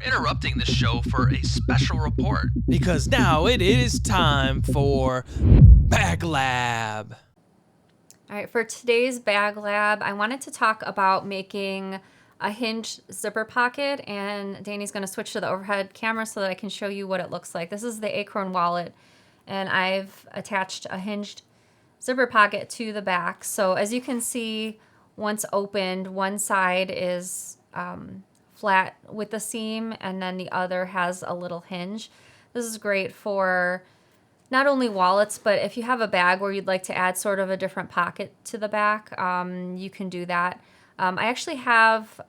interrupting the show for a special report. Because now it is time for Bag Lab. All right, for today's Bag Lab, I wanted to talk about making a hinged zipper pocket, and Danny's going to switch to the overhead camera so that I can show you what it looks like. This is the Acorn wallet, and I've attached a hinged zipper pocket to the back. So as you can see, once opened, one side is flat with the seam, and then the other has a little hinge. This is great for not only wallets, but if you have a bag where you'd like to add sort of a different pocket to the back, you can do that. I actually have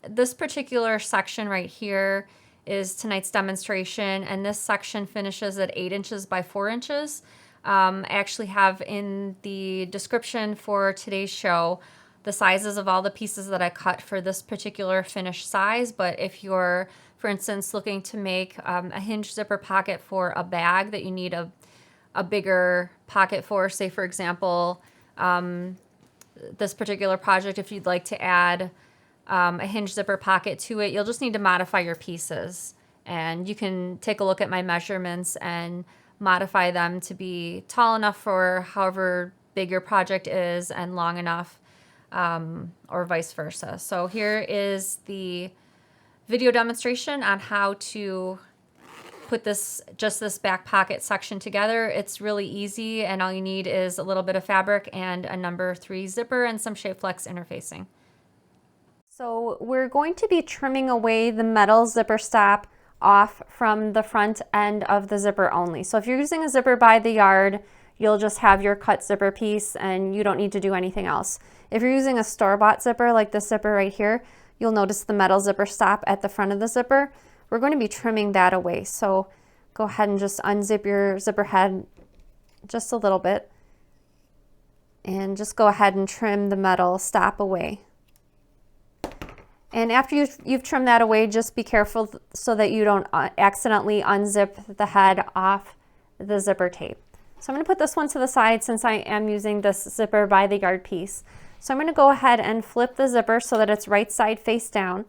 this particular section right here is tonight's demonstration, and this section finishes at 8 inches by 4 inches. I actually have in the description for today's show the sizes of all the pieces that I cut for this particular finish size, but if you're, for instance, looking to make a hinge zipper pocket for a bag that you need a bigger pocket for, say for example, this particular project, if you'd like to add a hinge zipper pocket to it, you'll just need to modify your pieces. And you can take a look at my measurements and modify them to be tall enough for however big your project is and long enough, or vice versa. So here is the video demonstration on how to put just this back pocket section together. It's really easy, and all you need is a little bit of fabric and a number 3 zipper and some shape flex interfacing. So we're going to be trimming away the metal zipper stop off from the front end of the zipper only. So if you're using a zipper by the yard, you'll just have your cut zipper piece and you don't need to do anything else. If you're using a store-bought zipper like this zipper right here, you'll notice the metal zipper stop at the front of the zipper. We're going to be trimming that away. So go ahead and just unzip your zipper head just a little bit and just go ahead and trim the metal stop away. And after you've trimmed that away, just be careful so that you don't accidentally unzip the head off the zipper tape. So I'm going to put this one to the side since I am using this zipper by the yard piece. So I'm going to go ahead and flip the zipper so that it's right side face down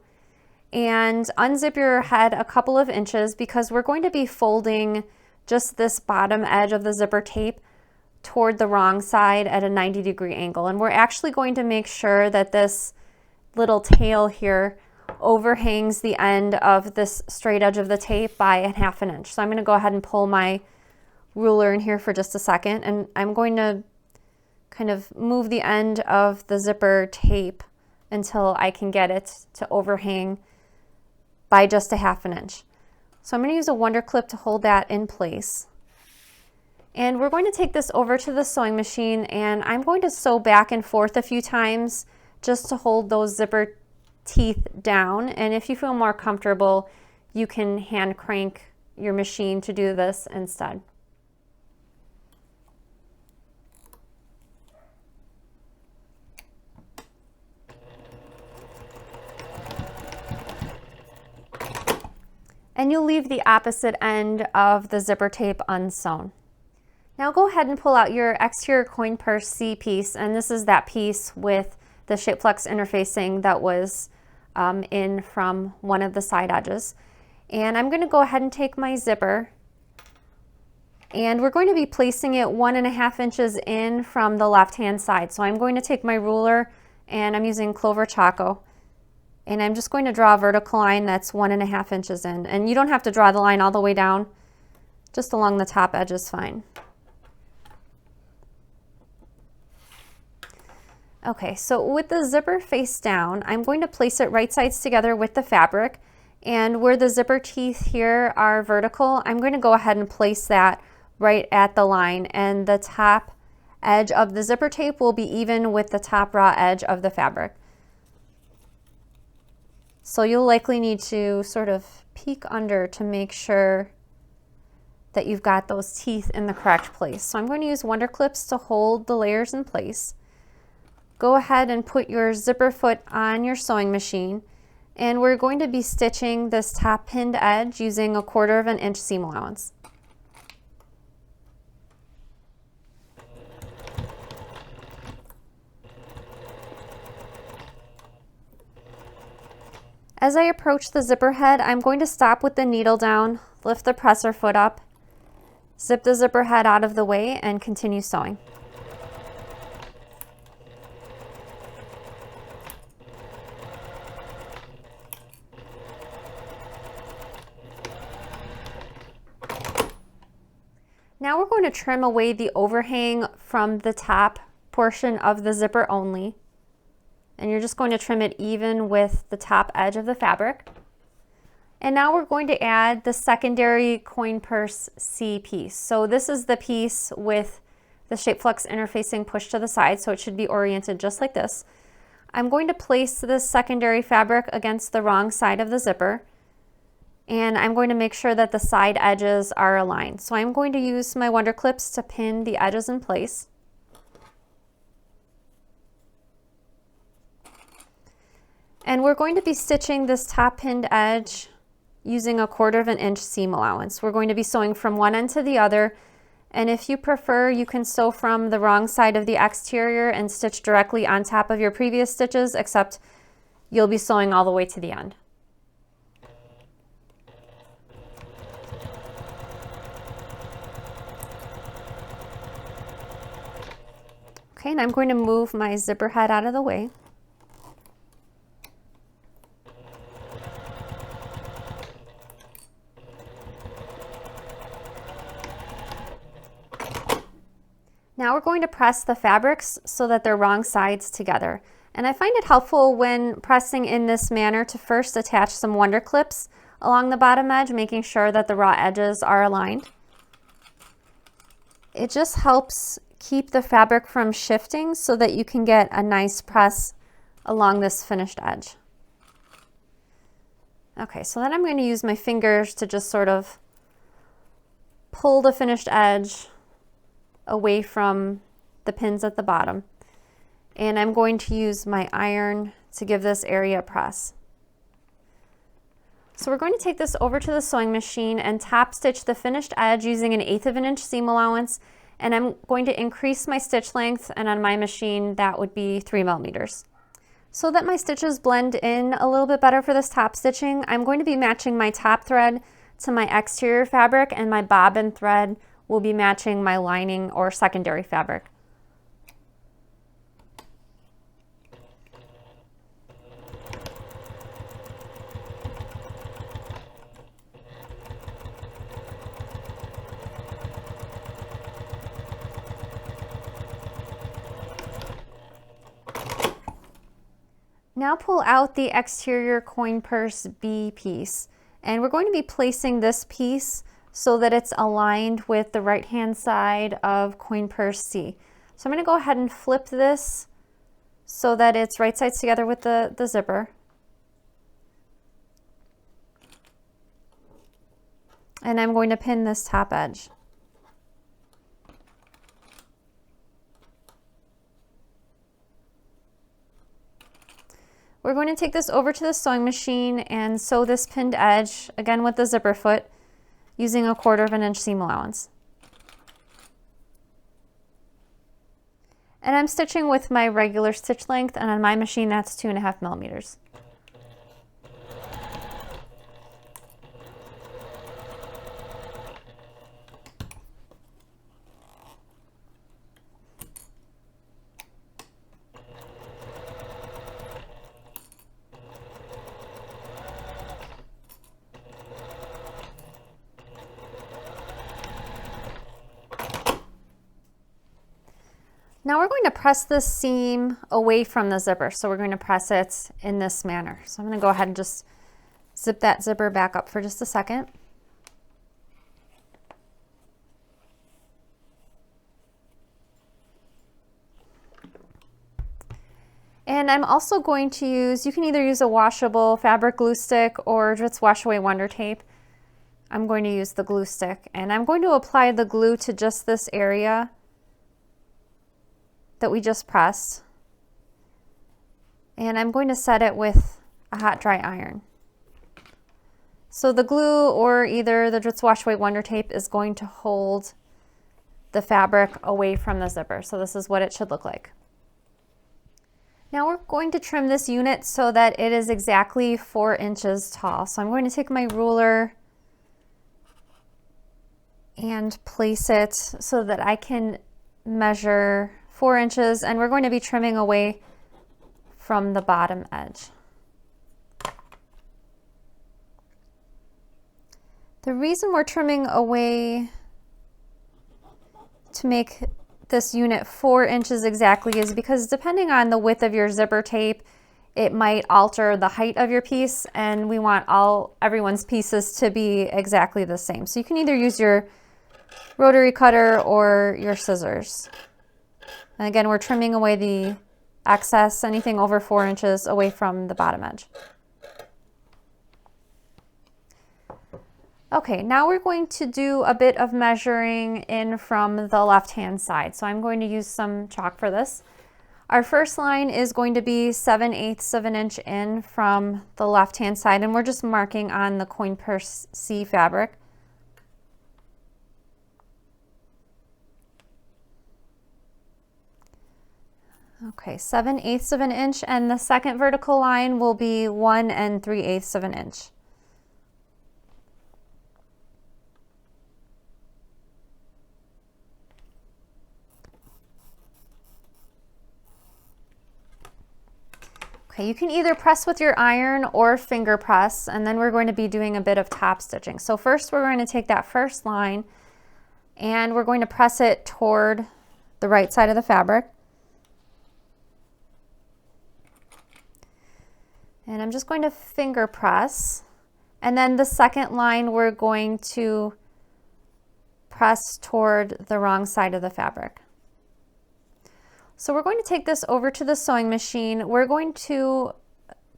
and unzip your head a couple of inches because we're going to be folding just this bottom edge of the zipper tape toward the wrong side at a 90-degree angle. And we're actually going to make sure that this little tail here overhangs the end of this straight edge of the tape by a ½ an inch. So I'm going to go ahead and pull my ruler in here for just a second, and I'm going to kind of move the end of the zipper tape until I can get it to overhang by just a ½ an inch. So I'm going to use a wonder clip to hold that in place. And we're going to take this over to the sewing machine, and I'm going to sew back and forth a few times just to hold those zipper teeth down. And if you feel more comfortable, you can hand crank your machine to do this instead. And you'll leave the opposite end of the zipper tape unsewn. Now go ahead and pull out your exterior coin purse C piece, and this is that piece with the shape flex interfacing that was in from one of the side edges. And I'm going to go ahead and take my zipper, and we're going to be placing it 1½ inches in from the left hand side. So I'm going to take my ruler, and I'm using Clover Choco, and I'm just going to draw a vertical line that's 1½ inches in. And you don't have to draw the line all the way down, just along the top edge is fine. Okay, so with the zipper face down, I'm going to place it right sides together with the fabric, and where the zipper teeth here are vertical, I'm going to go ahead and place that right at the line, and the top edge of the zipper tape will be even with the top raw edge of the fabric. So you'll likely need to sort of peek under to make sure that you've got those teeth in the correct place. So I'm going to use wonder clips to hold the layers in place. Go ahead and put your zipper foot on your sewing machine, and we're going to be stitching this top pinned edge using 1/4 inch seam allowance. As I approach the zipper head, I'm going to stop with the needle down, lift the presser foot up, zip the zipper head out of the way, and continue sewing. Now we're going to trim away the overhang from the top portion of the zipper only. And you're just going to trim it even with the top edge of the fabric. And now we're going to add the secondary coin purse C piece. So this is the piece with the shape flux interfacing pushed to the side, so it should be oriented just like this. I'm going to place this secondary fabric against the wrong side of the zipper. And I'm going to make sure that the side edges are aligned. So I'm going to use my Wonder Clips to pin the edges in place. And we're going to be stitching this top pinned edge using a 1/4 inch seam allowance. We're going to be sewing from one end to the other. And if you prefer, you can sew from the wrong side of the exterior and stitch directly on top of your previous stitches, except you'll be sewing all the way to the end. Okay, and I'm going to move my zipper head out of the way. Now we're going to press the fabrics so that they're wrong sides together. And I find it helpful when pressing in this manner to first attach some Wonder Clips along the bottom edge, making sure that the raw edges are aligned. It just helps keep the fabric from shifting so that you can get a nice press along this finished edge. Okay, so then I'm going to use my fingers to just sort of pull the finished edge away from the pins at the bottom. And I'm going to use my iron to give this area a press. So we're going to take this over to the sewing machine and top stitch the finished edge using an 1/8 inch seam allowance. And I'm going to increase my stitch length, and on my machine that would be 3 millimeters. So that my stitches blend in a little bit better for this top stitching, I'm going to be matching my top thread to my exterior fabric, and my bobbin thread will be matching my lining or secondary fabric. Now pull out the exterior coin purse B piece, and we're going to be placing this piece so that it's aligned with the right hand side of coin purse C. So I'm going to go ahead and flip this so that it's right sides together with the zipper. And I'm going to pin this top edge. We're going to take this over to the sewing machine and sew this pinned edge, again with the zipper foot, using a 1/4 inch seam allowance. And I'm stitching with my regular stitch length, and on my machine that's 2.5 millimeters. Now we're going to press this seam away from the zipper, so we're going to press it in this manner. So I'm going to go ahead and just zip that zipper back up for just a second. And I'm also going to use, you can either use a washable fabric glue stick or Dritz Wash Away Wonder Tape. I'm going to use the glue stick, and I'm going to apply the glue to just this area that we just pressed, and I'm going to set it with a hot dry iron. So the glue or either the Dritz Wash Away Wonder Tape is going to hold the fabric away from the zipper. So this is what it should look like. Now we're going to trim this unit so that it is exactly 4 inches tall. So I'm going to take my ruler and place it so that I can measure 4 inches, and we're going to be trimming away from the bottom edge. The reason we're trimming away to make this unit 4 inches exactly is because depending on the width of your zipper tape, it might alter the height of your piece, and we want everyone's pieces to be exactly the same. So you can either use your rotary cutter or your scissors. And again, we're trimming away the excess, anything over 4 inches away from the bottom edge. Okay, now we're going to do a bit of measuring in from the left-hand side. So I'm going to use some chalk for this. Our first line is going to be 7/8 of an inch in from the left-hand side, and we're just marking on the coin purse C fabric. Okay, 7/8 of an inch, and the second vertical line will be 1 3/8 of an inch. Okay, you can either press with your iron or finger press, and then we're going to be doing a bit of top stitching. So first we're going to take that first line and we're going to press it toward the right side of the fabric. And I'm just going to finger press. And then the second line we're going to press toward the wrong side of the fabric. So we're going to take this over to the sewing machine. We're going to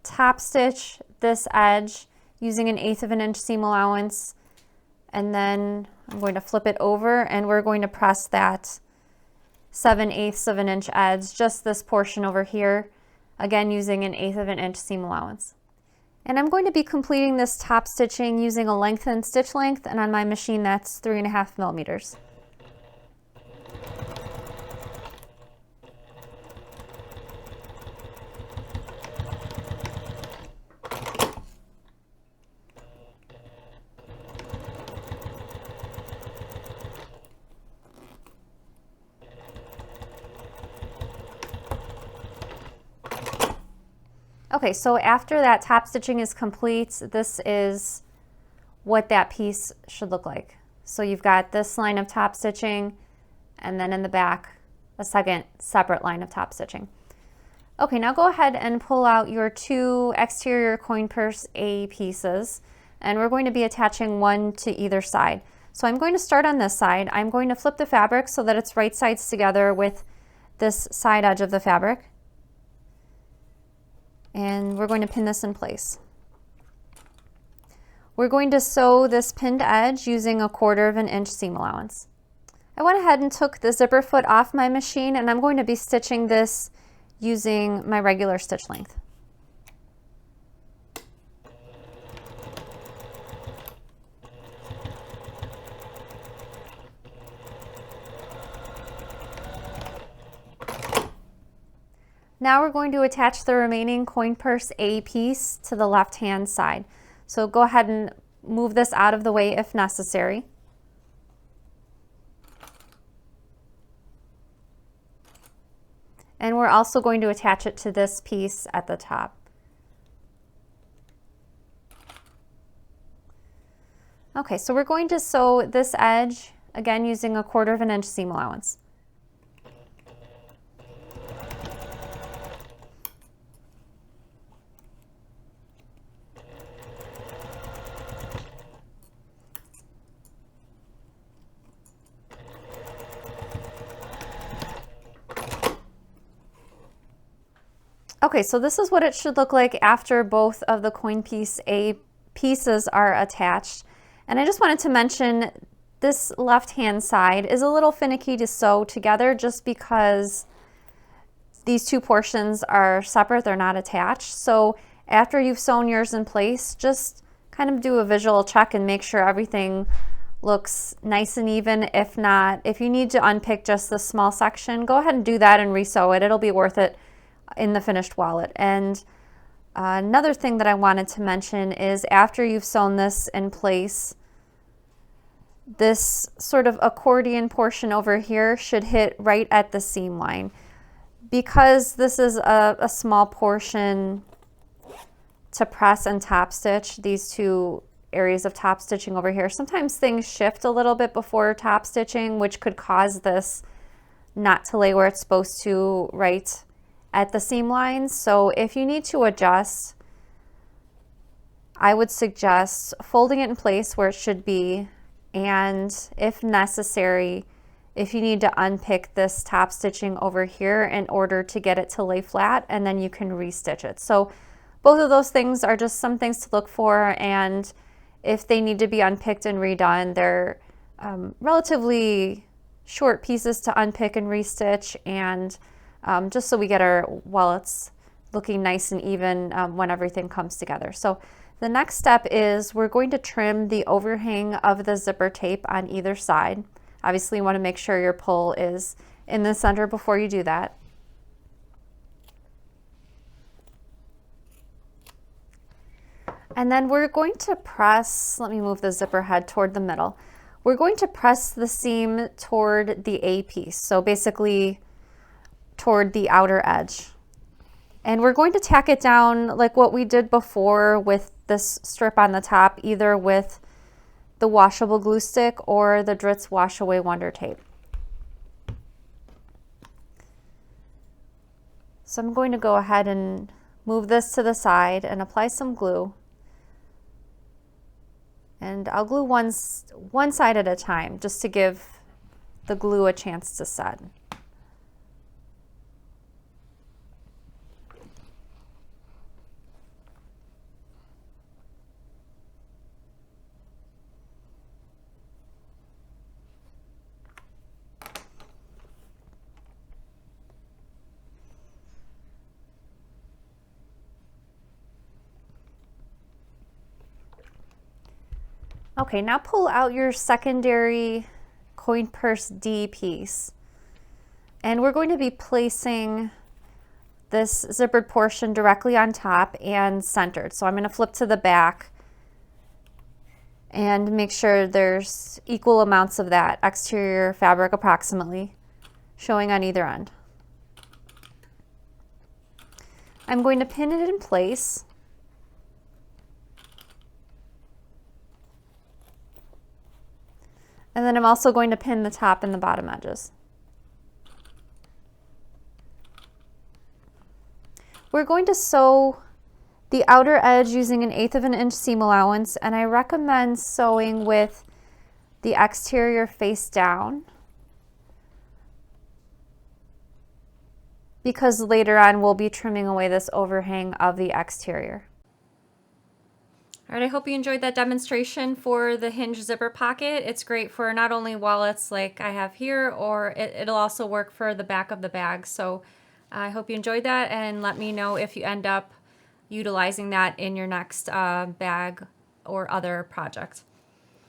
top stitch this edge using 1/8 of an inch seam allowance, and then I'm going to flip it over and we're going to press that 7/8 of an inch edge, just this portion over here, again using 1/8 of an inch seam allowance. And I'm going to be completing this top stitching using a lengthened stitch length, and on my machine that's 3.5 millimeters. Okay, so after that top stitching is complete, this is what that piece should look like. So you've got this line of top stitching, and then in the back, a second separate line of top stitching. Okay, now go ahead and pull out your 2 exterior coin purse A pieces, and we're going to be attaching one to either side. So I'm going to start on this side. I'm going to flip the fabric so that it's right sides together with this side edge of the fabric. And we're going to pin this in place. We're going to sew this pinned edge using 1/4 of an inch seam allowance. I went ahead and took the zipper foot off my machine, and I'm going to be stitching this using my regular stitch length. Now we're going to attach the remaining coin purse A piece to the left-hand side. So go ahead and move this out of the way if necessary. And we're also going to attach it to this piece at the top. Okay, so we're going to sew this edge, again using 1/4 of an inch seam allowance. Okay, so this is what it should look like after both of the coin piece A pieces are attached. And I just wanted to mention this left-hand side is a little finicky to sew together just because these two portions are separate, they're not attached. So after you've sewn yours in place, just kind of do a visual check and make sure everything looks nice and even. If not, if you need to unpick just the small section, go ahead and do that and resew it. It'll be worth it in the finished wallet. And another thing that I wanted to mention is after you've sewn this in place, this sort of accordion portion over here should hit right at the seam line. Because this is a small portion to press and top stitch, these two areas of top stitching over here, sometimes things shift a little bit before top stitching, which could cause this not to lay where it's supposed to right at the seam lines. So if you need to adjust, I would suggest folding it in place where it should be, and if necessary, if you need to unpick this top stitching over here in order to get it to lay flat, and then you can restitch it. So both of those things are just some things to look for, and if they need to be unpicked and redone, they're relatively short pieces to unpick and restitch, and just so we get our wallets looking nice and even when everything comes together. So the next step is we're going to trim the overhang of the zipper tape on either side. Obviously, you want to make sure your pull is in the center before you do that. And then we're going to press, let me move the zipper head toward the middle. We're going to press the seam toward the A piece, so basically toward the outer edge. And we're going to tack it down like what we did before with this strip on the top, either with the washable glue stick or the Dritz Wash Away Wonder Tape. So I'm going to go ahead and move this to the side and apply some glue. And I'll glue one side at a time just to give the glue a chance to set. Okay, now pull out your secondary coin purse D piece. And we're going to be placing this zippered portion directly on top and centered. So I'm going to flip to the back and make sure there's equal amounts of that exterior fabric approximately showing on either end. I'm going to pin it in place. And then I'm also going to pin the top and the bottom edges. We're going to sew the outer edge using 1/8 of an inch seam allowance, and I recommend sewing with the exterior face down because later on we'll be trimming away this overhang of the exterior. All right, I hope you enjoyed that demonstration for the Hinged zipper pocket. It's great for not only wallets like I have here, or it'll also work for the back of the bag. So I hope you enjoyed that, and let me know if you end up utilizing that in your next bag or other project.